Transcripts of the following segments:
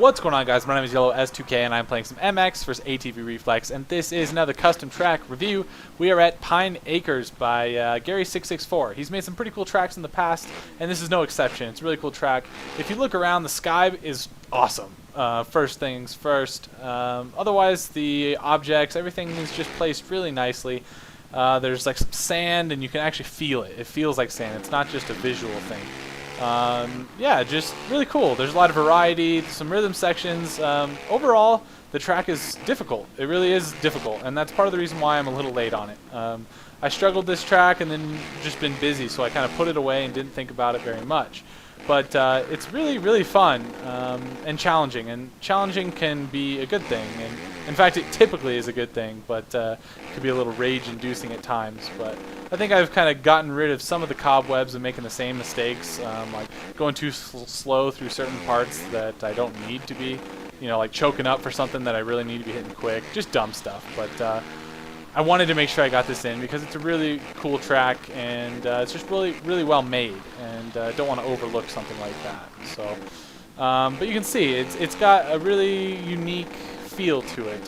What's going on, guys? My name is Yellow S2K and I'm playing some MX vs ATV Reflex, and this is another custom track review. We are at Pine Acres by Gary664. He's made some pretty cool tracks in the past, and this is no exception. It's a really cool track. If you look around, the sky is awesome. First things first. Otherwise, the objects, everything is just placed really nicely. There's like some sand, and you can actually feel it. It feels like sand. It's not just a visual thing. Yeah, just really cool. There's a lot of variety, some rhythm sections. Overall, the track is difficult. It really is difficult, and that's part of the reason why I'm a little late on it. I struggled this track and then just been busy, so I kind of put it away and didn't think about it very much. But it's really, really fun and challenging. And challenging can be a good thing. And in fact, it typically is a good thing, but it can be a little rage-inducing at times. But I think I've kind of gotten rid of some of the cobwebs and making the same mistakes, like going too slow through certain parts that I don't need to be. You know, like choking up for something that I really need to be hitting quick. Just dumb stuff. But I wanted to make sure I got this in because it's a really cool track, and it's just really, really well made, and don't want to overlook something like that. So, but you can see it's got a really unique feel to it.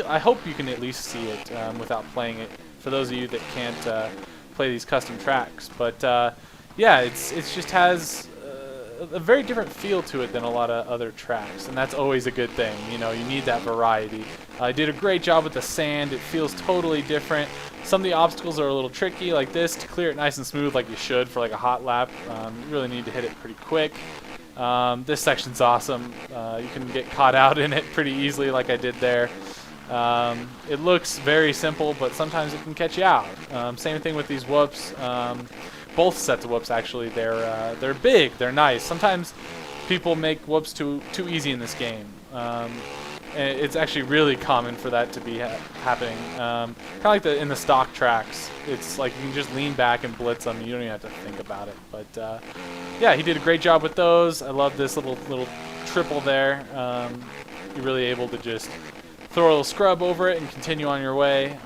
I hope you can at least see it without playing it. For those of you that can't play these custom tracks, but yeah, it just has a very different feel to it than a lot of other tracks, and that's always a good thing. You know, you need that variety. I did a great job with the sand. It feels totally different. Some of the obstacles are a little tricky, like this. To clear it nice and smooth like you should for like a hot lap, you really need to hit it pretty quick. This section's awesome. You can get caught out in it pretty easily like I did there. It looks very simple, but sometimes it can catch you out. Same thing with these whoops. Both sets of whoops, actually, they're big, they're nice. Sometimes people make whoops too easy in this game. It's actually really common for that to be happening. Kind of like in the stock tracks. It's like you can just lean back and blitz them. You don't even have to think about it. But yeah, he did a great job with those. I love this little triple there. You're really able to just throw a little scrub over it and continue on your way.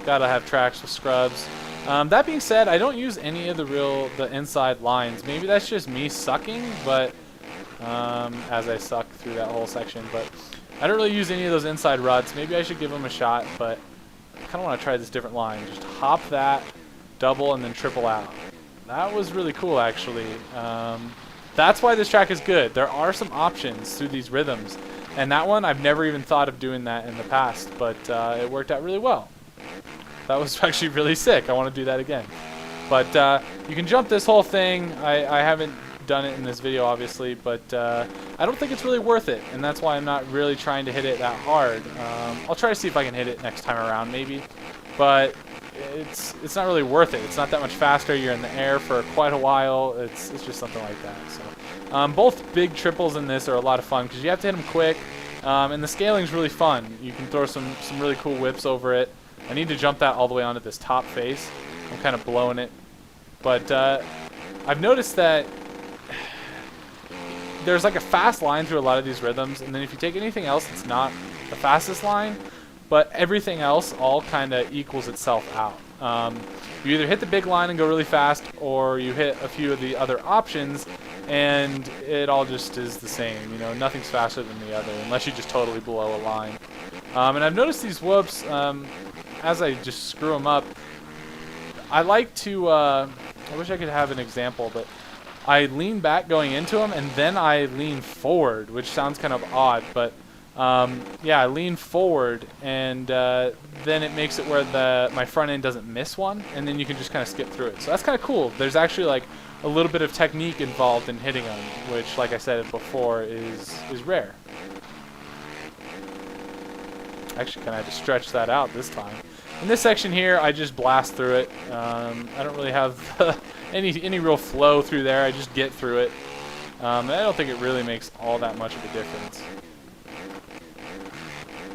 Gotta have tracks with scrubs. That being said, I don't use any of the inside lines. Maybe that's just me sucking, but as I suck through that whole section. But I don't really use any of those inside ruts. Maybe I should give them a shot, but I kind of want to try this different line. Just hop that, double, and then triple out. That was really cool, actually. That's why this track is good. There are some options through these rhythms, and that one, I've never even thought of doing that in the past, but it worked out really well. That was actually really sick. I want to do that again. But you can jump this whole thing. I haven't done it in this video, obviously, but I don't think it's really worth it, and that's why I'm not really trying to hit it that hard. I'll try to see if I can hit it next time around, maybe. But it's not really worth it. It's not that much faster. You're in the air for quite a while. It's just something like that. So both big triples in this are a lot of fun because you have to hit them quick, and the scaling's really fun. You can throw some really cool whips over it. I need to jump that all the way onto this top face. I'm kind of blowing it. But I've noticed that there's like a fast line through a lot of these rhythms, and then if you take anything else, it's not the fastest line, but everything else all kind of equals itself out. You either hit the big line and go really fast, or you hit a few of the other options, and it all just is the same. You know, nothing's faster than the other, unless you just totally blow a line. And I've noticed these whoops, as I just screw them up, I like to, I wish I could have an example, but I lean back going into them, and then I lean forward, which sounds kind of odd, but yeah, I lean forward, and then it makes it where my front end doesn't miss one, and then you can just kind of skip through it. So that's kind of cool. There's actually like a little bit of technique involved in hitting them, which, like I said before, is rare. Actually, kind of had to stretch that out this time. In this section here, I just blast through it. I don't really have any real flow through there. I just get through it. And I don't think it really makes all that much of a difference.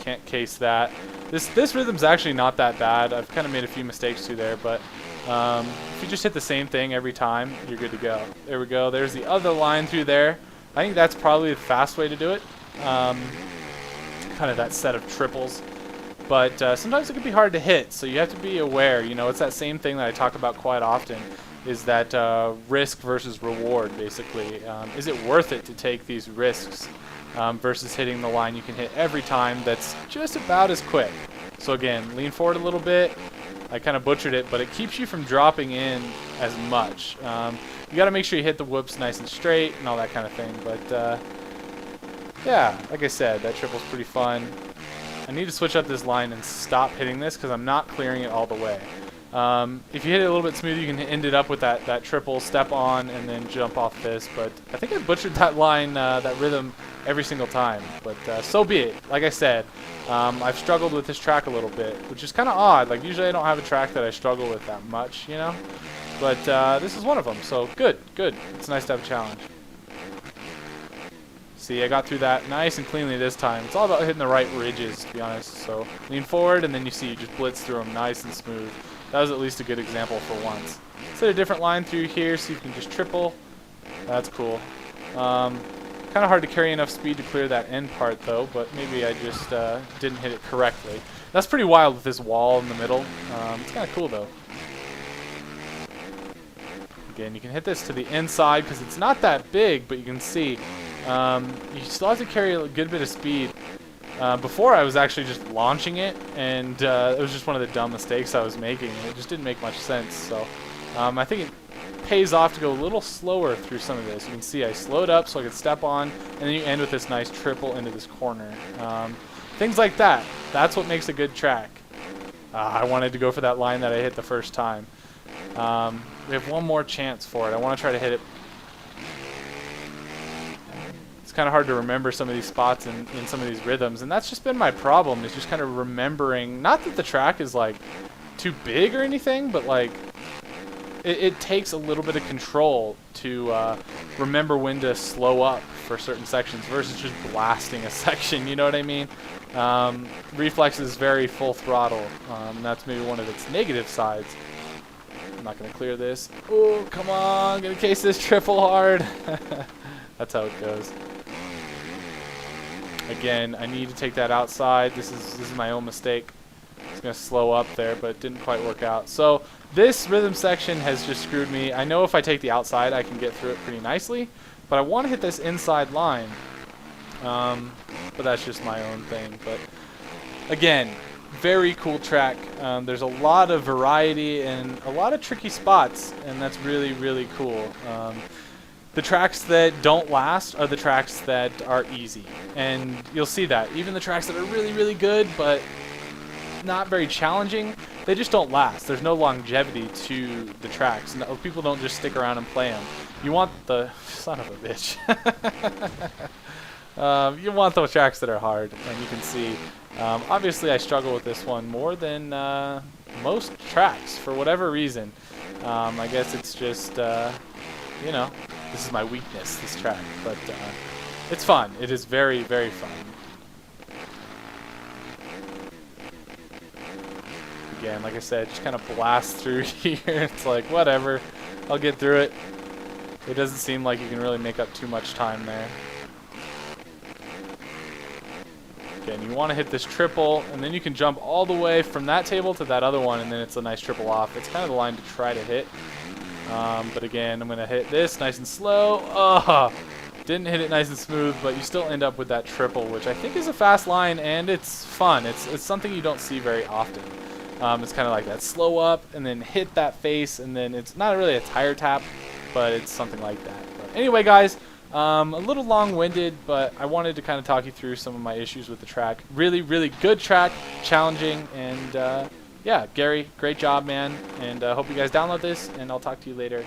Can't case that. This rhythm's actually not that bad. I've kind of made a few mistakes through there, but if you just hit the same thing every time, you're good to go. There we go. There's the other line through there. I think that's probably the fast way to do it. Kind of that set of triples. But sometimes it can be hard to hit, so you have to be aware. You know, it's that same thing that I talk about quite often, is that risk versus reward, basically. Is it worth it to take these risks versus hitting the line you can hit every time that's just about as quick. So again, lean forward a little bit. I kind of butchered it, but it keeps you from dropping in as much. You got to make sure you hit the whoops nice and straight and all that kind of thing. But yeah, like I said, that triple's pretty fun. I need to switch up this line and stop hitting this because I'm not clearing it all the way. If you hit it a little bit smooth, you can end it up with that triple, step on, and then jump off this. But I think I butchered that line, that rhythm, every single time. But so be it. Like I said, I've struggled with this track a little bit, which is kind of odd. Like, usually I don't have a track that I struggle with that much, you know? But this is one of them, so good, good. It's nice to have a challenge. See, I got through that nice and cleanly this time. It's all about hitting the right ridges, to be honest. So lean forward, and then you see you just blitz through them nice and smooth. That was at least a good example for once. Let's hit a different line through here so you can just triple. That's cool. Kind of hard to carry enough speed to clear that end part, though, but maybe I just didn't hit it correctly. That's pretty wild with this wall in the middle. It's kind of cool, though. Again, you can hit this to the inside because it's not that big, but you can see you still have to carry a good bit of speed. Before I was actually just launching it, and it was just one of the dumb mistakes I was making. It just didn't make much sense. So I think it pays off to go a little slower through some of this. You can see I slowed up so I could step on, and then you end with this nice triple into this corner. Things like that. That's what makes a good track. I wanted to go for that line that I hit the first time. We have one more chance for it. I want to try to hit it. It's kind of hard to remember some of these spots in some of these rhythms, and that's just been my problem, is just kind of remembering. Not that the track is like too big or anything, but like it takes a little bit of control to remember when to slow up for certain sections versus just blasting a section, you know what I mean? Reflex is very full throttle, and that's maybe one of its negative sides. I'm not going to clear this. Oh, come on, gonna case this triple hard. That's how it goes. Again, I need to take that outside. This is my own mistake. It's going to slow up there, but it didn't quite work out. So this rhythm section has just screwed me. I know if I take the outside, I can get through it pretty nicely, but I want to hit this inside line. But that's just my own thing. But again, very cool track. There's a lot of variety and a lot of tricky spots, and that's really, really cool. The tracks that don't last are the tracks that are easy, and you'll see that. Even the tracks that are really, really good but not very challenging, they just don't last. There's no longevity to the tracks. No, people don't just stick around and play them. You want the... son of a bitch. You want those tracks that are hard, and you can see. Obviously, I struggle with this one more than most tracks for whatever reason. I guess it's just, you know, this is my weakness, this track. But it's fun. It is very, very fun. Again, like I said, just kind of blast through here. It's like, whatever. I'll get through it. It doesn't seem like you can really make up too much time there. Again, you want to hit this triple, and then you can jump all the way from that table to that other one, and then it's a nice triple off. It's kind of the line to try to hit. But again, I'm going to hit this nice and slow. Oh, didn't hit it nice and smooth, but you still end up with that triple, which I think is a fast line, and it's fun. It's something you don't see very often. It's kind of like that slow up, and then hit that face, and then it's not really a tire tap, but it's something like that. But anyway, guys, a little long-winded, but I wanted to kind of talk you through some of my issues with the track. Really, really good track, challenging, and yeah, Gary, great job, man, and hope you guys download this, and I'll talk to you later.